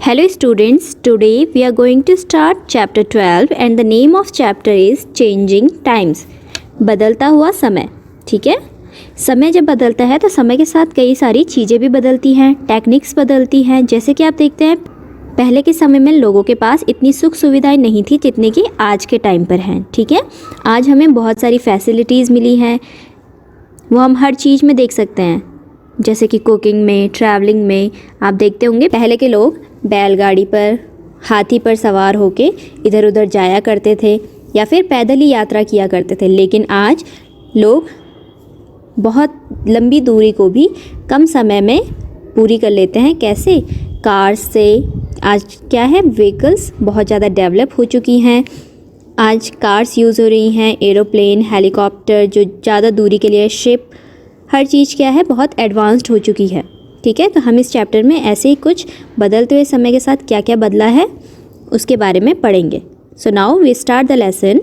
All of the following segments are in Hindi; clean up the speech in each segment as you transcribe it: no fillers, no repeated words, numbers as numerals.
Hello students, today we are going to start chapter 12 and the name of chapter is changing times. बदलता हुआ समय. ठीक है, समय जब बदलता है तो समय के साथ कई सारी चीज़ें भी बदलती हैं, टेक्निक्स बदलती हैं. जैसे कि आप देखते हैं पहले के समय में लोगों के पास इतनी सुख सुविधाएं नहीं थी जितनी कि आज के टाइम पर हैं. ठीक है, आज हमें बहुत सारी फैसिलिटीज़ मिली हैं, वो हम हर चीज़ में देख सकते हैं. जैसे कि कुकिंग में, ट्रैवलिंग में आप देखते होंगे पहले के लोग बैलगाड़ी पर, हाथी पर सवार होके इधर उधर जाया करते थे या फिर पैदल ही यात्रा किया करते थे. लेकिन आज लोग बहुत लंबी दूरी को भी कम समय में पूरी कर लेते हैं. कैसे? कार्स से. आज क्या है, व्हीकल्स बहुत ज़्यादा डेवलप हो चुकी हैं. आज कार्स यूज़ हो रही हैं, एरोप्लेन, हेलीकॉप्टर, जो ज़्यादा दूरी के लिए शिप, हर चीज़ क्या है बहुत एडवांस्ड हो चुकी है. ठीक है, तो हम इस चैप्टर में ऐसे ही कुछ बदलते हुए समय के साथ क्या क्या बदला है उसके बारे में पढ़ेंगे. So now we start the lesson.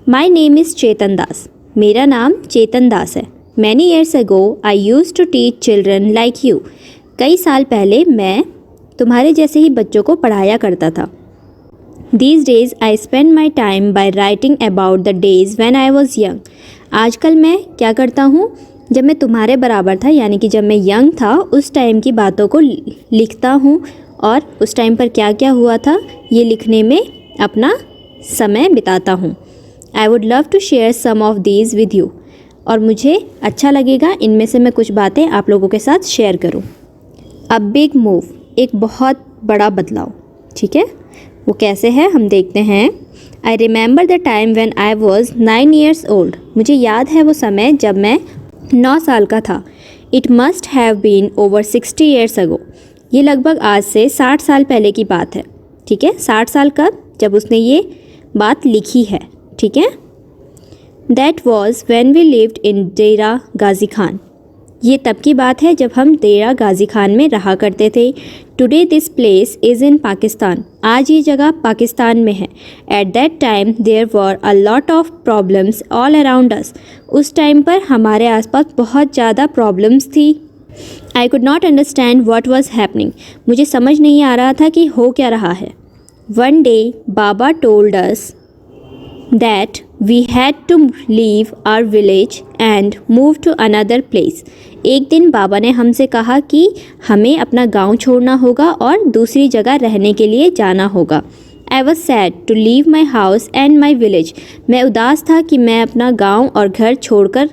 My name is Chetan Das. मेरा नाम चेतन दास है. Many years ago I use to teach children like you. कई साल पहले मैं तुम्हारे जैसे ही बच्चों को पढ़ाया करता था. These days I spend my time by writing about the days when I was young. आजकल मैं क्या करता हूँ, जब मैं तुम्हारे बराबर था यानी कि जब मैं यंग था उस टाइम की बातों को लिखता हूँ और उस टाइम पर क्या क्या हुआ था ये लिखने में अपना समय बिताता हूँ. I would love to share some of these with you. और मुझे अच्छा लगेगा इनमें से मैं कुछ बातें आप लोगों के साथ शेयर करूँ. अ बिग मूव, एक बहुत बड़ा बदलाव. ठीक है, वो कैसे है हम देखते हैं. I remember the time when I was 9 years old. मुझे याद है वो समय जब मैं 9 साल का था. It must have been over 60 years ago. ये लगभग आज से 60 साल पहले की बात है. ठीक है, 60 साल कब, जब उसने ये बात लिखी है. ठीक है, that was when we lived in Dera Ghazi Khan. ये तब की बात है जब हम डेरा गाजी खान में रहा करते थे. Today this place is in Pakistan. आज ये जगह पाकिस्तान में है. At that time there were a lot of problems all around us. उस टाइम पर हमारे आसपास बहुत ज़्यादा प्रॉब्लम्स थी. I could not understand what was happening. मुझे समझ नहीं आ रहा था कि हो क्या रहा है. वन डे बाबा told us that we had to leave our village and move to another place. एक दिन बाबा ने हमसे कहा कि हमें अपना गांव छोड़ना होगा और दूसरी जगह रहने के लिए जाना होगा. I was sad to leave my house and my village. मैं उदास था कि मैं अपना गांव और घर छोड़कर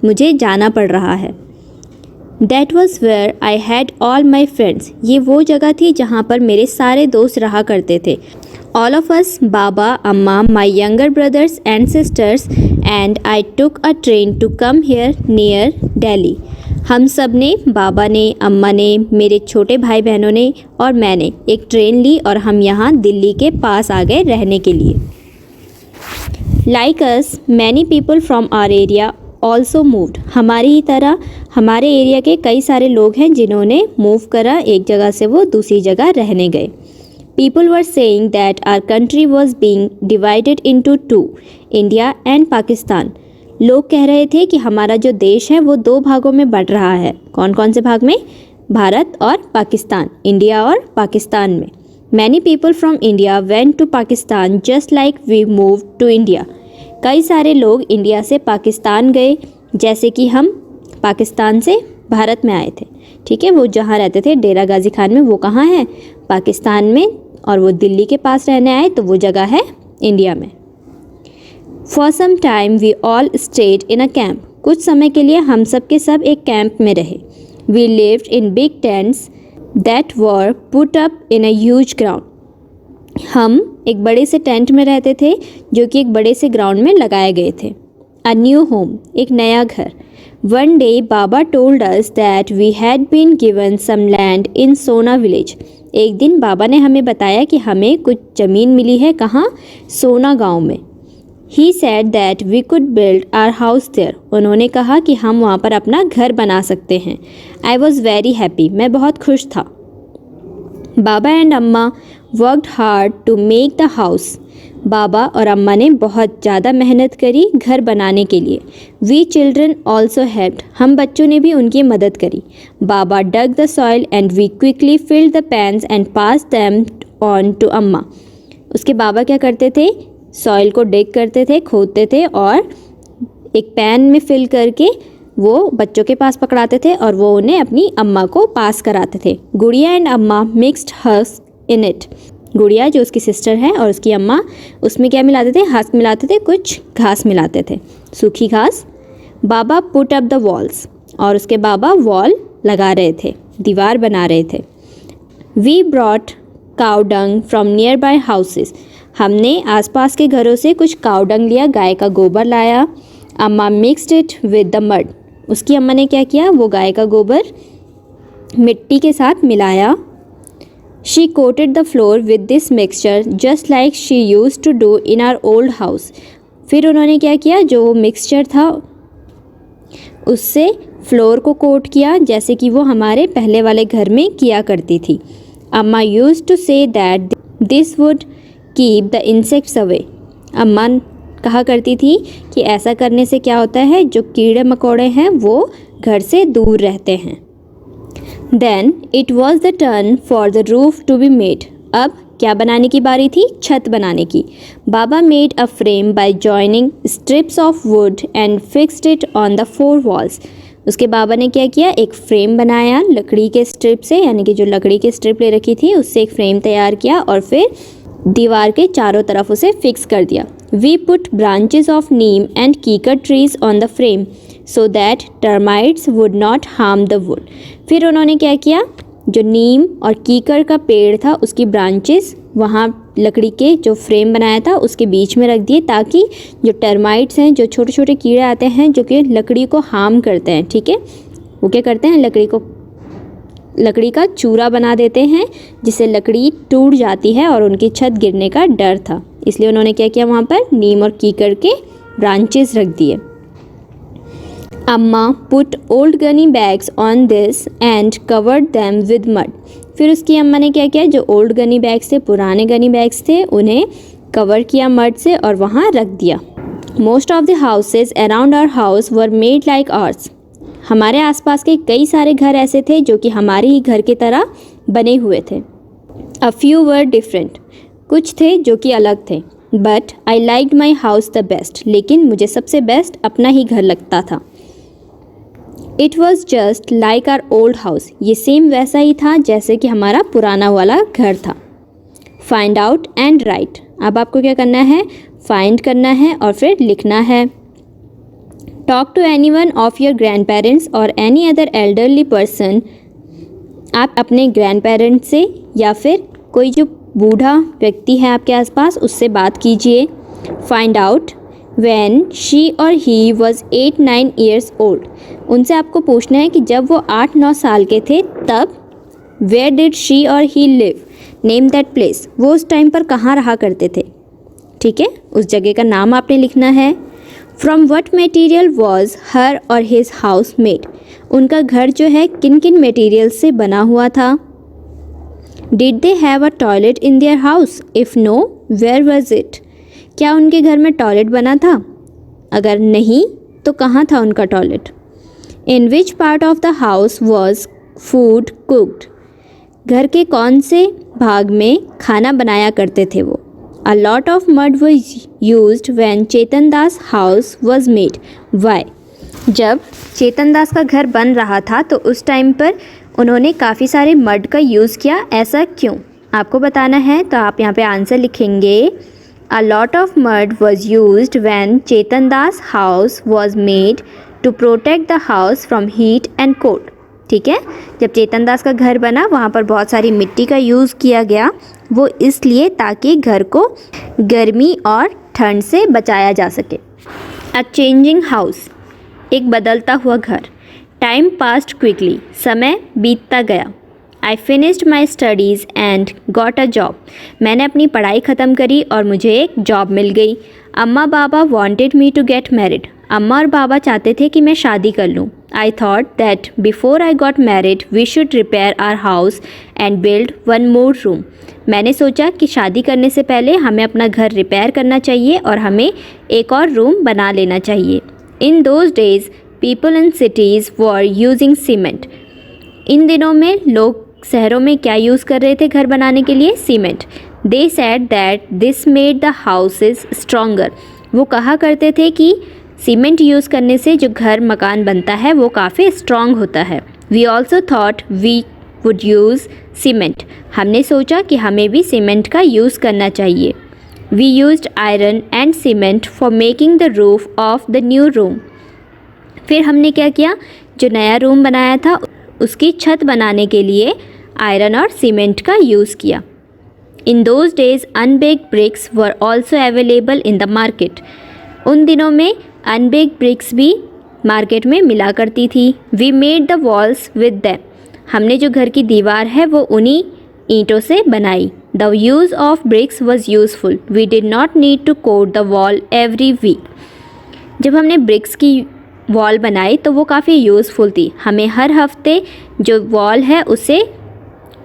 मुझे जाना पड़ रहा है. That was where I had all my friends. ये वो जगह थी जहाँ पर मेरे सारे दोस्त रहा करते थे. All of us, Baba, Amma, my younger brothers and sisters, and I took a train to come here near Delhi. हम सब ने, बाबा ने, अम्मा ने, मेरे छोटे भाई बहनों ने और मैंने एक ट्रेन ली और हम यहाँ दिल्ली के पास आ गए रहने के लिए. Like us, many people from our area also moved. हमारी ही तरह हमारे एरिया के कई सारे लोग हैं जिन्होंने मूव करा, एक जगह से वो दूसरी जगह रहने गए. People were saying that our country was being divided into two, India and Pakistan. लोग कह रहे थे कि हमारा जो देश है वो दो भागों में बंट रहा है. कौन कौन से भाग में? भारत और पाकिस्तान, इंडिया और पाकिस्तान में. Many people from India went to Pakistan just like we moved to India. कई सारे लोग इंडिया से पाकिस्तान गए जैसे कि हम पाकिस्तान से भारत में आए थे. ठीक है, वो जहाँ रहते थे डेरा गाजी खान में, वो कहाँ है? पाकिस्तान में. और वो दिल्ली के पास रहने आए तो वो जगह है इंडिया में. For some time we all stayed in a camp. कुछ समय के लिए हम सब के सब एक कैंप में रहे. We lived in big tents that were put up in a huge ground. हम एक बड़े से टेंट में रहते थे जो कि एक बड़े से ग्राउंड में लगाए गए थे. अ न्यू होम, एक नया घर. वन डे बाबा told us that we had been given some land in Sona village. एक दिन बाबा ने हमें बताया कि हमें कुछ ज़मीन मिली है. कहाँ? सोना गांव में. He said that we could build our house there. उन्होंने कहा कि हम वहाँ पर अपना घर बना सकते हैं. I was very happy. मैं बहुत खुश था. Baba and Amma worked hard to make the house. बाबा और अम्मा ने बहुत ज़्यादा मेहनत करी घर बनाने के लिए। वी चिल्ड्रन ऑल्सो हेल्प्ड, हम बच्चों ने भी उनकी मदद करी। Baba dug the soil and we quickly filled the pans and pass them on to Amma. उसके बाबा क्या करते थे, सॉइल को डिग करते थे, खोदते थे और एक पैन में फिल करके वो बच्चों के पास पकड़ाते थे और वो उन्हें अपनी अम्मा को पास कराते थे। गुड़िया एंड अम्मा मिक्स्ड हस्क इन इट, गुड़िया जो उसकी सिस्टर है और उसकी अम्मा उसमें क्या मिलाते थे, हस्क मिलाते थे, कुछ घास मिलाते थे, सूखी घास। बाबा पुट अप द वॉल्स, और उसके बाबा वॉल लगा रहे थे, दीवार बना रहे थे। We brought cow dung from nearby houses, हमने आसपास के घरों से कुछ काउ डंग लिया, गाय का गोबर लाया। अम्मा mixed it with the mud, उसकी अम्मा ने क्या किया, वो गाय का गोबर मिट्टी के साथ मिलाया। She coated the floor with this mixture just like she used to do in our old house, फिर उन्होंने क्या किया, जो वो मिक्सचर था उससे फ्लोर को कोट किया जैसे कि वो हमारे पहले वाले घर में किया करती थी। अम्मा used to say that this would keep the insects away, अम्मा कहा करती थी कि ऐसा करने से क्या होता है, जो कीड़े मकोड़े हैं वो घर से दूर रहते हैं। Then it was the turn for the roof to be made, अब क्या बनाने की बारी थी, छत बनाने की। Baba made a frame by joining strips of wood and fixed it on the 4 walls, उसके बाबा ने क्या किया, एक फ्रेम बनाया लकड़ी के स्ट्रिप से, यानी कि जो लकड़ी के स्ट्रिप ले रखी थी उससे एक फ्रेम तैयार किया और फिर दीवार के चारों तरफ उसे फिक्स कर दिया। We put branches of neem and kikar trees on the frame so that termites would not harm the wood, फिर उन्होंने क्या किया, जो नीम और कीकर का पेड़ था उसकी ब्रांचेस वहाँ लकड़ी के जो फ्रेम बनाया था उसके बीच में रख दिए, ताकि जो टर्माइट्स हैं, जो छोटे छोटे कीड़े आते हैं जो कि लकड़ी को हार्म करते हैं, ठीक है, वो क्या करते हैं, लकड़ी का चूरा बना देते हैं जिससे लकड़ी टूट जाती है और उनकी छत गिरने का डर था, इसलिए उन्होंने क्या किया, वहाँ पर नीम और कीकर के ब्रांचेस रख दिए। अम्मा put old Ghani bags on this and covered them with mud, फिर उसकी अम्मा ने क्या किया, जो ओल्ड गनी बैग्स थे, पुराने गनी बैग्स थे, उन्हें कवर किया मड से और वहाँ रख दिया। Most of the houses around our house were made like ours, हमारे आसपास के कई सारे घर ऐसे थे जो कि हमारे ही घर की तरह बने हुए थे। अ फ्यू वर डिफरेंट, कुछ थे जो कि अलग थे। But I liked my house the best, लेकिन मुझे सबसे बेस्ट अपना ही घर लगता था। It was just like our old house, ये सेम वैसा ही था जैसे कि हमारा पुराना वाला घर था। फाइंड आउट एंड राइट, अब आपको क्या करना है, फाइंड करना है और फिर लिखना है। Talk to any one of your grandparents और एनी अदर एल्डरली पर्सन, आप अपने ग्रैंड पेरेंट्स से या फिर कोई जो बूढ़ा व्यक्ति है आपके आसपास उससे बात कीजिए। फाइंड आउट व्हेन शी और ही वॉज 8-9 ईयर्स ओल्ड, उनसे आपको पूछना है कि जब वो 8-9 साल के थे तब वेयर डिड शी और he live, name that place, वो उस टाइम पर कहाँ रहा करते थे, ठीक है, उस जगह का नाम आपने लिखना है। From what material was her और हिज हाउस मेड, उनका घर जो है किन किन मटेरियल से बना हुआ था। Did they have a toilet in their house, if no where was it, क्या उनके घर में टॉयलेट बना था, अगर नहीं तो कहाँ था उनका toilet. In which part of the house was food cooked, घर के कौन से भाग में खाना बनाया करते थे वो। A lot of mud was used when Chetan Das house was made. Why? जब चेतन दास का घर बन रहा था तो उस टाइम पर उन्होंने काफ़ी सारे मड का यूज़ किया, ऐसा क्यों आपको बताना है, तो आप यहाँ पे आंसर लिखेंगे। A lot of mud was used when Chetan Das house was made to protect the house from heat and cold. ठीक है, जब चेतन दास का घर बना वहाँ पर बहुत सारी मिट्टी का यूज़ किया गया, वो इसलिए ताकि घर को गर्मी और ठंड से बचाया जा सके। अ चेंजिंग हाउस, एक बदलता हुआ घर। टाइम पास्ड क्विकली, समय बीतता गया। I finished my studies and got a job, मैंने अपनी पढ़ाई ख़त्म करी और मुझे एक जॉब मिल गई। Amma Baba wanted me to get married, अम्मा और बाबा चाहते थे कि मैं शादी कर लूँ। I thought that before I got married we should repair our house and build one more room, मैंने सोचा कि शादी करने से पहले हमें अपना घर रिपेयर करना चाहिए और हमें एक और रूम बना लेना चाहिए। In those days people in cities were using cement. इन दिनों में लोग शहरों में क्या यूज़ कर रहे थे घर बनाने के लिए? Cement. They said that this made the houses stronger. वो कहा करते थे कि सीमेंट यूज़ करने से जो घर मकान बनता है वो काफ़ी स्ट्रॉन्ग होता है। We also thought we would use cement. हमने सोचा कि हमें भी सीमेंट का यूज़ करना चाहिए। We used iron and cement for making the roof of the new room. फिर हमने क्या किया, जो नया रूम बनाया था उसकी छत बनाने के लिए आयरन और सीमेंट का यूज़ किया। In those days unbaked bricks were also available in the market. उन दिनों में अनबेक्ड ब्रिक्स भी मार्केट में मिला करती थी। We made the walls with them. हमने जो घर की दीवार है वो उन्हीं ईंटों से बनाई। The use of bricks was useful. We did not need to coat the wall every week. जब हमने ब्रिक्स की वॉल बनाई तो वो काफ़ी यूज़फुल थी। हमें हर हफ्ते जो वॉल है उसे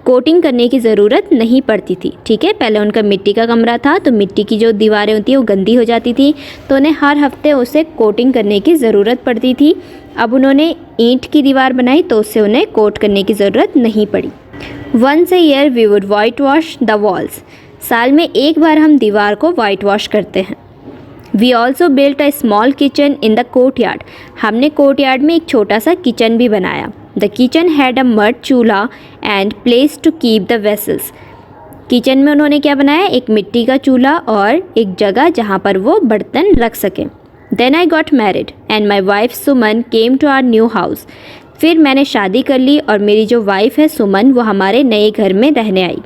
कोटिंग करने की ज़रूरत नहीं पड़ती थी। ठीक है, पहले उनका मिट्टी का कमरा था तो मिट्टी की जो दीवारें होती हैं वो गंदी हो जाती थी, तो उन्हें हर हफ्ते उसे कोटिंग करने की ज़रूरत पड़ती थी। अब उन्होंने ईंट की दीवार बनाई तो उससे उन्हें कोट करने की ज़रूरत नहीं पड़ी। Once a year we would whitewash the walls. साल में एक बार हम दीवार को वाइट वॉश करते हैं। We also built a small kitchen in the courtyard. हमने कोर्ट यार्ड में एक छोटा सा किचन भी बनाया। The kitchen had a mud chulha and place to keep the vessels. Kitchen में उन्होंने क्या बनाया, एक मिट्टी का चूल्हा और एक जगह जहाँ पर वो बर्तन रख सकें। Then I got married and my wife Suman came to our new house. फिर मैंने शादी कर ली और मेरी जो वाइफ है सुमन वो हमारे नए घर में रहने आई।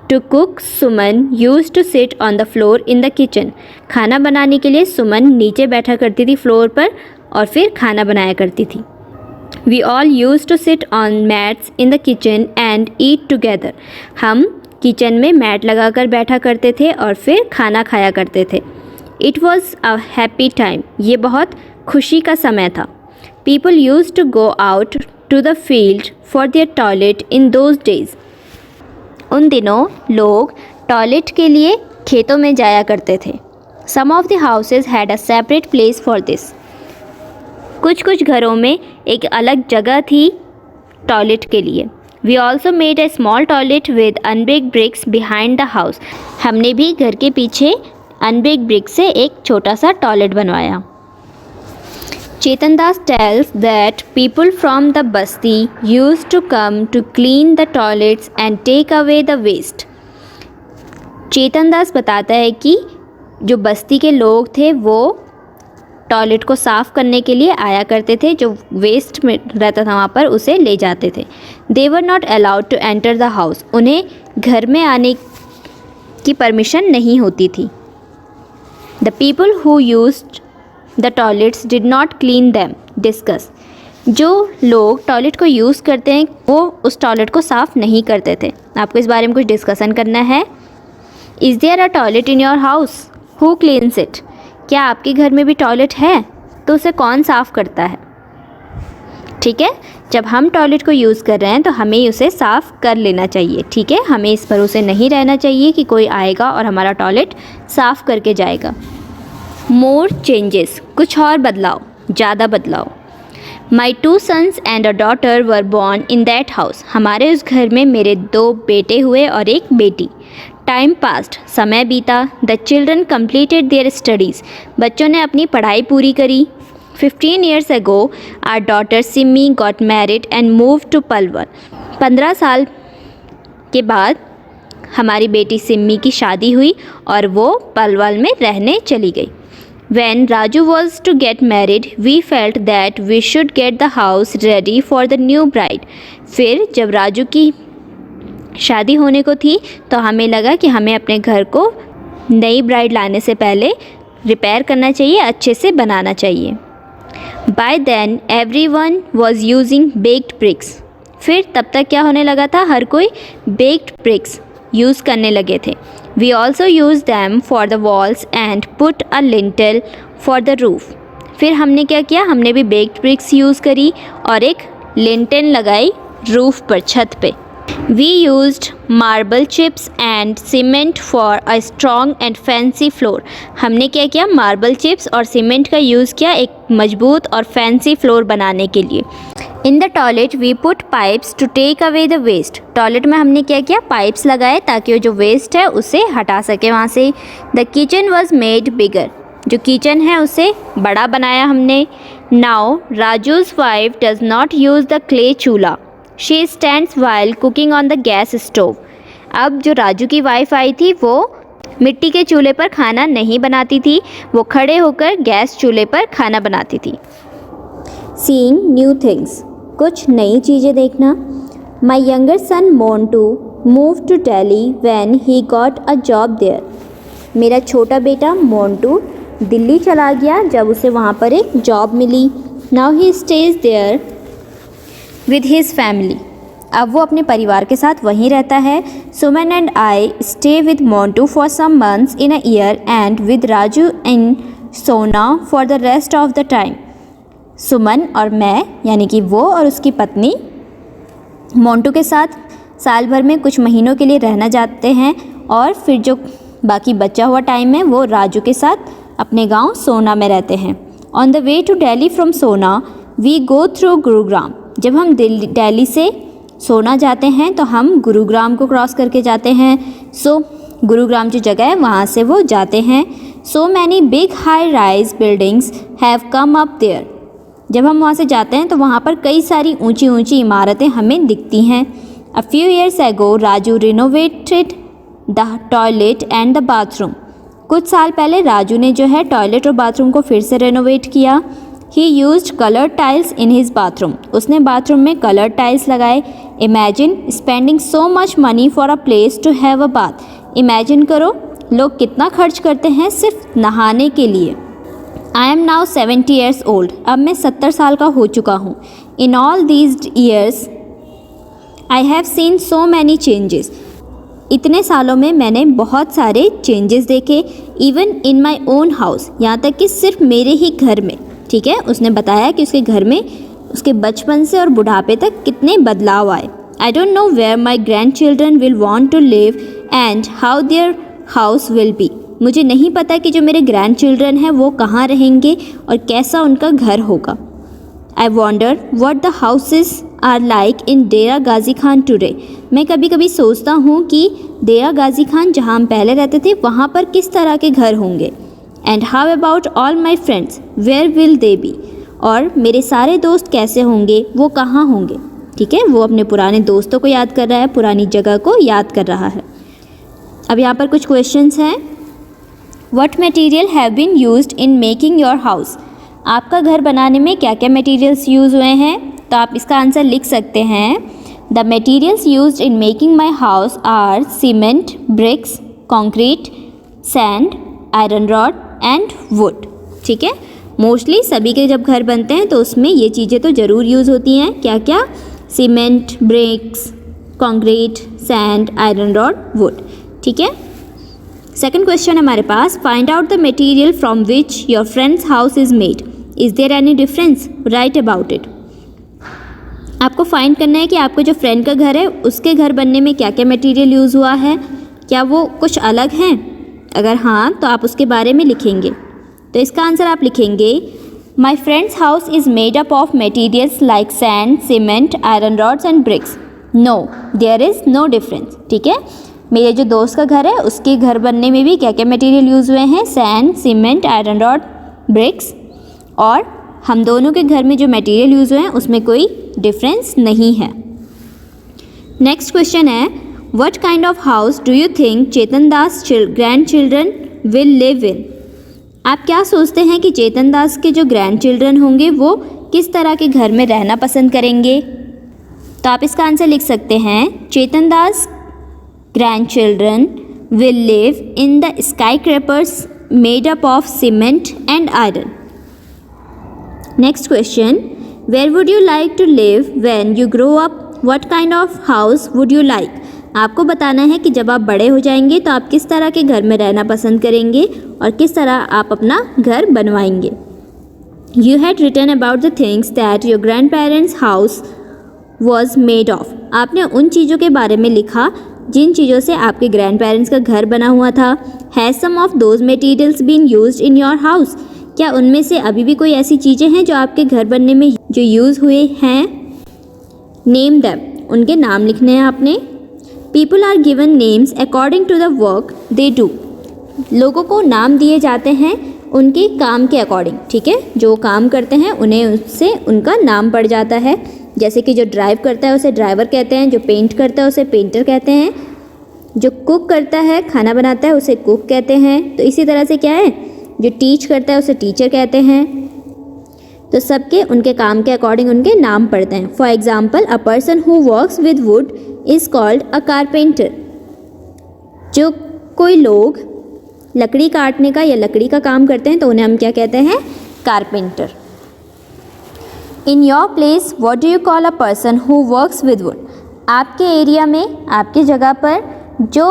To cook Suman use to sit on the floor in the kitchen. खाना बनाने के लिए सुमन नीचे बैठा करती थी फ्लोर पर और फिर खाना बनाया करती थी। We all used to sit on mats in the kitchen and eat together. हम किचन में मैट लगा कर बैठा करते थे और फिर खाना खाया करते थे। It was a happy time. ये बहुत खुशी का समय था। People used to go out to the field for their toilet in those days. उन दिनों लोग टॉयलेट के लिए खेतों में जाया करते थे। Some of the houses had a separate place for this. कुछ घरों में एक अलग जगह थी टॉयलेट के लिए। We also made a small toilet with unbaked bricks behind the house. हमने भी घर के पीछे अनबेक्ड ब्रिक्स से एक छोटा सा टॉयलेट बनवाया। चेतन दास tells that people from the Basti used to come to clean the toilets and take away the waste. चेतन दास बताता है कि जो बस्ती के लोग थे वो टॉयलेट को साफ़ करने के लिए आया करते थे, जो वेस्ट में रहता था वहाँ पर उसे ले जाते थे। They were not allowed to enter the house. उन्हें घर में आने की परमिशन नहीं होती थी। The people who used the toilets did not clean them. Discuss. जो लोग टॉयलेट को यूज़ करते हैं वो उस टॉयलेट को साफ़ नहीं करते थे। आपको इस बारे में कुछ डिस्कशन करना है। Is there a toilet in your house? Who cleans it? क्या आपके घर में भी टॉयलेट है? तो उसे कौन साफ़ करता है? ठीक है, जब हम टॉयलेट को यूज़ कर रहे हैं तो हमें उसे साफ़ कर लेना चाहिए। ठीक है, हमें इस भरोसे नहीं रहना चाहिए कि कोई आएगा और हमारा टॉयलेट साफ़ करके जाएगा। More changes. कुछ और बदलाव, ज़्यादा बदलाव। माई 2 sons and a daughter were born in that house. हमारे उस घर में मेरे 2 बेटे हुए और एक बेटी। Time passed. समय बीता। The children completed their studies. बच्चों ने अपनी पढ़ाई पूरी करी। 15 years ago our daughter Simi got married and move to Palwal. 15 साल के बाद हमारी बेटी सिमी की शादी हुई और वो पलवल में रहने चली गई। When Raju was to get married, we felt that we should get the house ready for the new bride. फिर जब राजू की शादी होने को थी तो हमें लगा कि हमें अपने घर को नई ब्राइड लाने से पहले रिपेयर करना चाहिए, अच्छे से बनाना चाहिए। By then everyone was using baked bricks. फिर तब तक क्या होने लगा था, हर कोई baked bricks यूज़ करने लगे थे। We also used them for the walls and put a lintel for the roof. फिर हमने क्या किया, हमने भी baked bricks यूज़ करी और एक लिंटेल लगाई रूफ पर, छत पे। We used marble chips and cement for a strong and fancy floor. हमने क्या किया, मार्बल चिप्स और सीमेंट का यूज़ किया एक मजबूत और फैंसी फ्लोर बनाने के लिए. In the toilet we put pipes to take away the waste. Toilet में हमने क्या किया, पाइप्स लगाए ताकि वो जो वेस्ट है उसे हटा सके वहाँ से. The kitchen was made bigger. जो किचन है उसे बड़ा बनाया हमने. Now Raju's wife does not use the clay chulha. She stands while cooking on the gas stove. अब जो राजू की वाइफ आई थी वो मिट्टी के चूल्हे पर खाना नहीं बनाती थी, वो खड़े होकर गैस चूल्हे पर खाना बनाती थी. Seeing new things. कुछ नई चीज़ें देखना. My younger son Montu move to Delhi when he got a job there. मेरा छोटा बेटा मोंटू दिल्ली चला गया जब उसे वहाँ पर एक जॉब मिली. Now he stays there with his family. अब वो अपने परिवार के साथ वहीं रहता है. Suman and I stay with Montu for some months in a year and with Raju in Sona for the rest of the time. Suman और मैं यानी कि वो और उसकी पत्नी मोंटू के साथ साल भर में कुछ महीनों के लिए रहना चाहते हैं और फिर जो बाकी बचा हुआ टाइम है वो राजू के साथ अपने गांव सोना में रहते हैं. On the way to Delhi from Sona we go through Gurugram. जब हम दिल्ली से सोना जाते हैं तो हम गुरुग्राम को क्रॉस करके जाते हैं. गुरुग्राम जो जगह है वहाँ से वो जाते हैं. So many big high rise buildings have come up there. जब हम वहाँ से जाते हैं तो वहाँ पर कई सारी ऊंची ऊंची इमारतें हमें दिखती हैं. A few years ago Raju renovated the toilet and the bathroom. कुछ साल पहले राजू ने जो है टॉयलेट और बाथरूम को फिर से रेनोवेट किया. He used coloured tiles in his bathroom. उसने बाथरूम में कलर्ड टाइल्स लगाए. Imagine spending so much money for a place to have a bath. Imagine करो लोग कितना खर्च करते हैं सिर्फ नहाने के लिए. I am now 70 years old. अब मैं 70 साल का हो चुका हूँ. In all these years I have seen so many changes. इतने सालों में मैंने बहुत सारे चेंजेस देखे. Even in my own house. यहाँ तक कि सिर्फ मेरे ही घर में. ठीक है, उसने बताया कि उसके घर में उसके बचपन से और बुढ़ापे तक कितने बदलाव आए. I don't know where my grandchildren will want to live and how their house will be. मुझे नहीं पता कि जो मेरे ग्रैंड चिल्ड्रन हैं वो कहाँ रहेंगे और कैसा उनका घर होगा. I wonder what the houses are like in Dera Ghazi Khan today. मैं कभी कभी सोचता हूँ कि डेरा गाजी खान जहाँ हम पहले रहते थे वहाँ पर किस तरह के घर होंगे. And how about all my friends where will they be. और मेरे सारे दोस्त कैसे होंगे, वो कहाँ होंगे. ठीक है, वो अपने पुराने दोस्तों को याद कर रहा है, पुरानी जगह को याद कर रहा है. अब यहाँ पर कुछ क्वेश्चंस हैं. What material have been used in making your house. आपका घर बनाने में क्या क्या मटेरियल्स यूज़ हुए हैं, तो आप इसका आंसर लिख सकते हैं. The materials used in making my house are cement, bricks, concrete, sand, iron rod and wood. ठीक है, मोस्टली सभी के जब घर बनते हैं तो उसमें ये चीज़ें तो ज़रूर यूज़ होती हैं. क्या क्या, cement, bricks, concrete, sand, iron rod, wood. ठीक है. सेकंड क्वेश्चन हमारे पास. Find out the material from which your friends house is made. Is there any difference, write about it. आपको फाइंड करना है कि आपके जो फ्रेंड का घर है उसके घर बनने में क्या क्या मटेरियल यूज़ हुआ है, क्या वो कुछ अलग हैं. अगर हाँ तो आप उसके बारे में लिखेंगे. तो इसका आंसर आप लिखेंगे my friends house is made up of materials like sand, cement, iron rods and bricks. No, there is no difference. ठीक है, मेरे जो दोस्त का घर है उसके घर बनने में भी क्या क्या मटेरियल यूज़ हुए हैं, sand, cement, iron rod, bricks. और हम दोनों के घर में जो मटेरियल यूज़ हुए हैं उसमें कोई डिफरेंस नहीं है. नेक्स्ट क्वेश्चन है. What kind of house do you think Chetan Das grandchildren will live इन. आप क्या सोचते हैं कि चेतन दास के जो ग्रैंड चिल्ड्रन होंगे वो किस तरह के घर में रहना पसंद करेंगे. तो आप इसका आंसर लिख सकते हैं. Chetan Das grandchildren will live in the skyscrapers made up of cement and iron. Next question. Where would you like to live when you grow up. What kind of house would you like. आपको बताना है कि जब आप बड़े हो जाएंगे तो आप किस तरह के घर में रहना पसंद करेंगे और किस तरह आप अपना घर बनवाएंगे. You had written about the things that your grandparents house was made of. आपने उन चीज़ों के बारे में लिखा जिन चीज़ों से आपके ग्रैंड पेरेंट्स का घर बना हुआ था। Has some of those materials been used in your house. क्या उनमें से अभी भी कोई ऐसी चीज़ें हैं जो आपके घर बनने में जो यूज़ हुए हैं। नेम दैम, उनके नाम लिखने हैं आपने। People are given names according to the work they do. लोगों को नाम दिए जाते हैं उनके काम के अकॉर्डिंग, ठीक है। जो काम करते हैं उन्हें उससे उनका नाम पड़ जाता है। जैसे कि जो ड्राइव करता है उसे ड्राइवर कहते हैं, जो पेंट करता है उसे पेंटर कहते हैं, जो कुक करता है खाना बनाता है उसे कुक कहते हैं। तो इसी तरह से क्या है, जो टीच करता है उसे टीचर कहते हैं। तो सबके उनके काम के अकॉर्डिंग उनके नाम पड़ते हैं। For example, a person who works with would is called a carpenter. जो कोई लोग लकड़ी काटने का या लकड़ी का काम करते हैं तो उन्हें हम क्या कहते हैं, carpenter. In your place what do you call a person who works with would. आपके एरिया में, आपकी जगह पर जो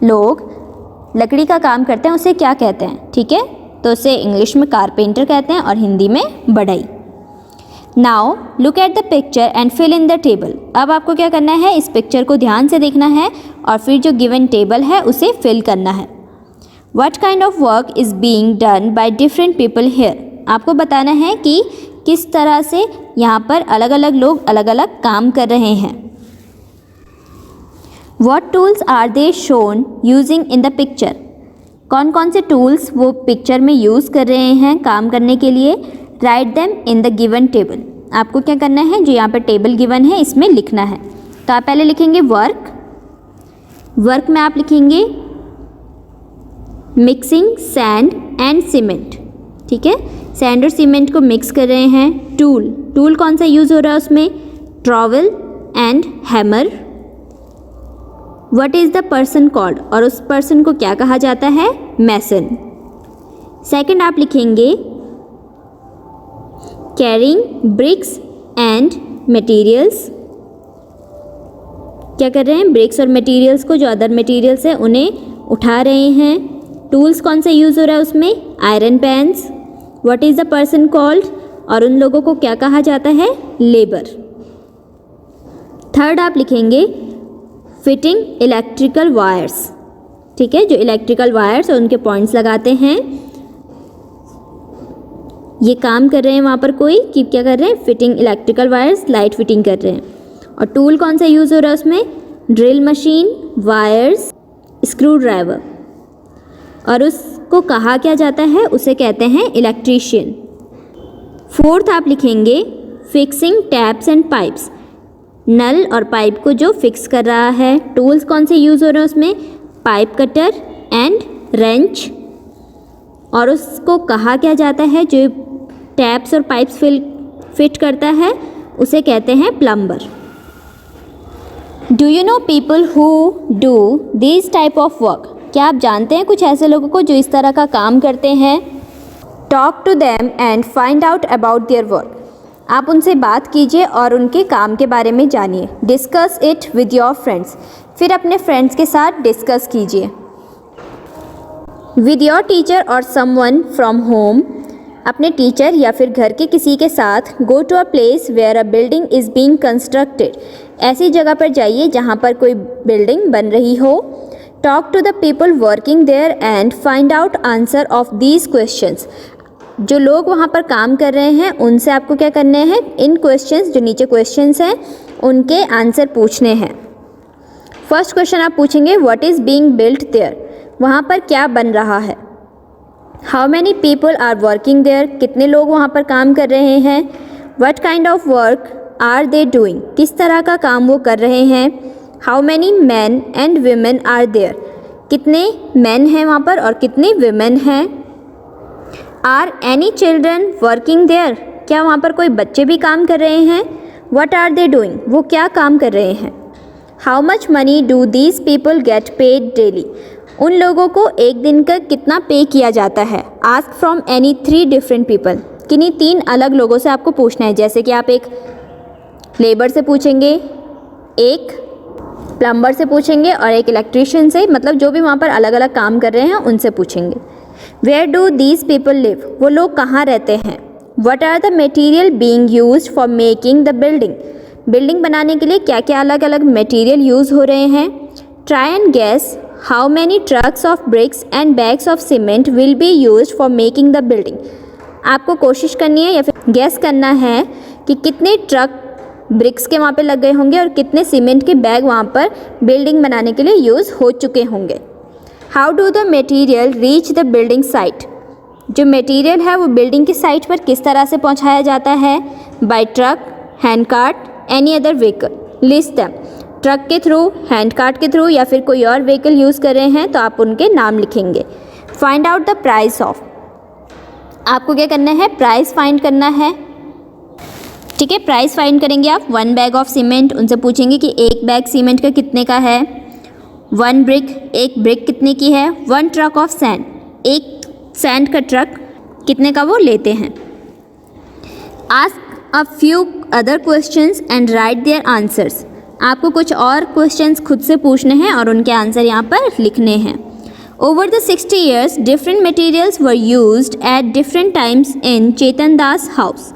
लोग लकड़ी का काम करते हैं उसे क्या कहते हैं, ठीक है। तो उसे इंग्लिश में कारपेंटर कहते हैं और हिंदी में बढ़ई। Now look at the picture and fill in the table. अब आपको क्या करना है, इस पिक्चर को ध्यान से देखना है और फिर जो गिवन टेबल है उसे फिल करना है। What kind of work is being done by different people here? आपको बताना है कि किस तरह से यहाँ पर अलग अलग लोग अलग अलग काम कर रहे हैं। What tools are they shown using in the picture? कौन कौन से टूल्स वो पिक्चर में यूज़ कर रहे हैं काम करने के लिए। Write them in the given table. आपको क्या करना है, जो यहाँ पर टेबल गिवन है इसमें लिखना है। तो आप पहले लिखेंगे वर्क। वर्क में आप लिखेंगे मिक्सिंग सैंड एंड सीमेंट, ठीक है। सैंड और सीमेंट को मिक्स कर रहे हैं। टूल, टूल कौन सा यूज़ हो रहा है उसमें, trowel and hammer. What is the person called, और उस पर्सन को क्या कहा जाता है, मैसन। सेकंड आप लिखेंगे कैरिंग ब्रिक्स एंड मटेरियल्स। क्या कर रहे हैं, ब्रिक्स और मटेरियल्स को, जो अदर मटेरियल्स हैं उन्हें उठा रहे हैं। टूल्स कौन सा यूज़ हो रहा है उसमें, iron pans. What is the person called, और उन लोगों को क्या कहा जाता है, लेबर। थर्ड आप लिखेंगे फिटिंग इलेक्ट्रिकल वायर्स, ठीक है। जो इलेक्ट्रिकल वायर्स और उनके पॉइंट्स लगाते हैं, ये काम कर रहे हैं वहाँ पर कोई कि क्या कर रहे हैं, fitting electrical wires, light fitting कर रहे हैं। और टूल कौन सा यूज़ हो रहा है उसमें, drill machine, wires, screw driver. और उसको कहा क्या जाता है, उसे कहते हैं इलेक्ट्रीशियन। फोर्थ आप लिखेंगे फिक्सिंग टैप्स एंड पाइप्स। नल और पाइप को जो फिक्स कर रहा है। टूल्स कौन से यूज़ हो रहे हैं उसमें, पाइप कटर एंड रेंच। और उसको कहा क्या जाता है, जो टैप्स और पाइप्स फिट करता है उसे कहते हैं plumber. Do you know people who do this type of work. क्या आप जानते हैं कुछ ऐसे लोगों को जो इस तरह का काम करते हैं। Talk to them and find out about their work. आप उनसे बात कीजिए और उनके काम के बारे में जानिए। Discuss it with your friends. फिर अपने फ्रेंड्स के साथ डिस्कस कीजिए। विद योर टीचर और समवन फ्रॉम होम। अपने टीचर या फिर घर के किसी के साथ। Go to a place where a building is being constructed. ऐसी जगह पर जाइए जहाँ पर कोई बिल्डिंग बन रही हो। Talk to the people working there and find out answer of these questions. जो लोग वहाँ पर काम कर रहे हैं उनसे आपको क्या करने हैं, इन क्वेश्चंस, जो नीचे क्वेश्चंस हैं उनके आंसर पूछने हैं। फर्स्ट क्वेश्चन आप पूछेंगे what is being built there. वहाँ पर क्या बन रहा है। How many people are working there. कितने लोग वहाँ पर काम कर रहे हैं। What kind of work are they doing. किस तरह का काम वो कर रहे हैं। How many man and women are there. कितने मैन हैं वहाँ पर और कितने वीमेन हैं। Are any children working there. क्या वहाँ पर कोई बच्चे भी काम कर रहे हैं। What are they doing. वो क्या काम कर रहे हैं। How much money do these people get paid daily. उन लोगों को एक दिन का कितना पे किया जाता है। Ask from any 3 different people. किन्हीं 3 अलग लोगों से आपको पूछना है। जैसे कि आप एक लेबर से पूछेंगे, एक प्लम्बर से पूछेंगे और एक इलेक्ट्रीशियन से, मतलब जो भी वहाँ पर अलग अलग काम कर रहे हैं उनसे पूछेंगे। Where do these people live. वो लोग कहाँ रहते हैं। What are the material being used for making the building. Building बनाने के लिए क्या क्या अलग अलग मटेरियल यूज़ हो रहे हैं। Try and guess how many trucks of bricks and bags of cement will be used for making the building. आपको कोशिश करनी है या फिर गेस करना है कि कितने ट्रक ब्रिक्स के वहाँ पे लग गए होंगे और कितने सीमेंट के बैग वहाँ पर बिल्डिंग बनाने के लिए यूज़ हो चुके होंगे। How do the material reach the building site. जो मटेरियल है वो बिल्डिंग की साइट पर किस तरह से पहुँचाया जाता है। By truck, hand cart, any other vehicle. List them. Truck के थ्रू, हैंड कार्ट के थ्रू या फिर कोई और व्हीकल यूज़ कर रहे हैं तो आप उनके नाम लिखेंगे। Find out the price of. आपको क्या करना है, प्राइस फाइंड करना है। ठीक है, प्राइस फाइंड करेंगे आप। 1 बैग ऑफ सीमेंट, उनसे पूछेंगे कि एक बैग सीमेंट का कितने का है। 1 ब्रिक, एक ब्रिक कितने की है। 1 ट्रक ऑफ सैंड, एक सैंड का ट्रक कितने का वो लेते हैं। Ask a few other questions and right their answers. आपको कुछ और क्वेश्चंस खुद से पूछने हैं और उनके आंसर यहाँ पर लिखने हैं। Over the 60 years different materials were used at different times in Chetan Das house.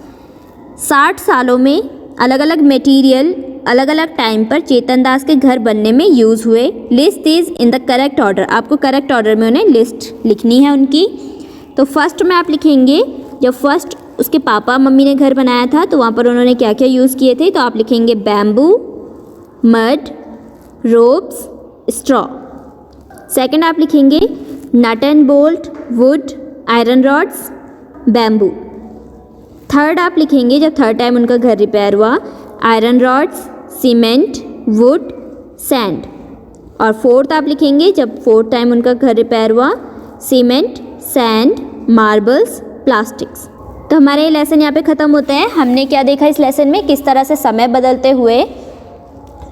60 सालों में अलग अलग मटेरियल अलग अलग टाइम पर चेतन दास के घर बनने में यूज़ हुए। List these in the correct order. आपको करेक्ट ऑर्डर में उन्हें लिस्ट लिखनी है उनकी। तो फर्स्ट में आप लिखेंगे, जब फर्स्ट उसके पापा मम्मी ने घर बनाया था तो वहाँ पर उन्होंने क्या क्या यूज़ किए थे। तो आप लिखेंगे bamboo, mud, ropes, straw. Second आप लिखेंगे nut and bolt, wood, iron rods, bamboo. Third आप लिखेंगे, जब थर्ड टाइम उनका घर रिपेयर हुआ, iron rods, cement, wood, sand. और फोर्थ आप लिखेंगे, जब फोर्थ टाइम उनका घर रिपेयर हुआ, सीमेंट, सैंड, मार्बल्स, प्लास्टिक्स। तो हमारे ये लेसन यहाँ पे ख़त्म होते हैं। हमने क्या देखा इस लेसन में, किस तरह से समय बदलते हुए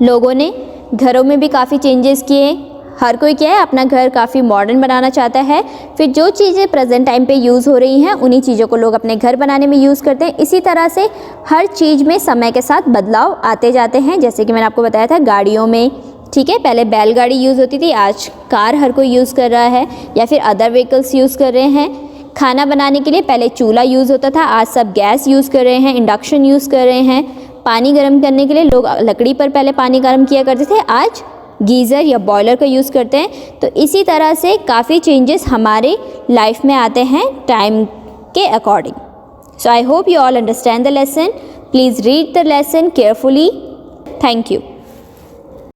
लोगों ने घरों में भी काफ़ी चेंजेस किए। हर कोई क्या है, अपना घर काफ़ी मॉडर्न बनाना चाहता है। फिर जो चीज़ें प्रेजेंट टाइम पे यूज़ हो रही हैं उन्हीं चीज़ों को लोग अपने घर बनाने में यूज़ करते हैं। इसी तरह से हर चीज़ में समय के साथ बदलाव आते जाते हैं। जैसे कि मैंने आपको बताया था गाड़ियों में, ठीक है, पहले बैलगाड़ी यूज़ होती थी, आज कार हर कोई यूज़ कर रहा है या फिर अदर व्हीकल्स यूज़ कर रहे हैं। खाना बनाने के लिए पहले चूल्हा यूज़ होता था, आज सब गैस यूज़ कर रहे हैं, इंडक्शन यूज़ कर रहे हैं। पानी गर्म करने के लिए लोग लकड़ी पर पहले पानी गर्म किया करते थे, आज गीज़र या बॉयलर का यूज़ करते हैं। तो इसी तरह से काफ़ी चेंजेस हमारे लाइफ में आते हैं टाइम के according. So I hope you all understand the lesson. Please read the lesson carefully. Thank you.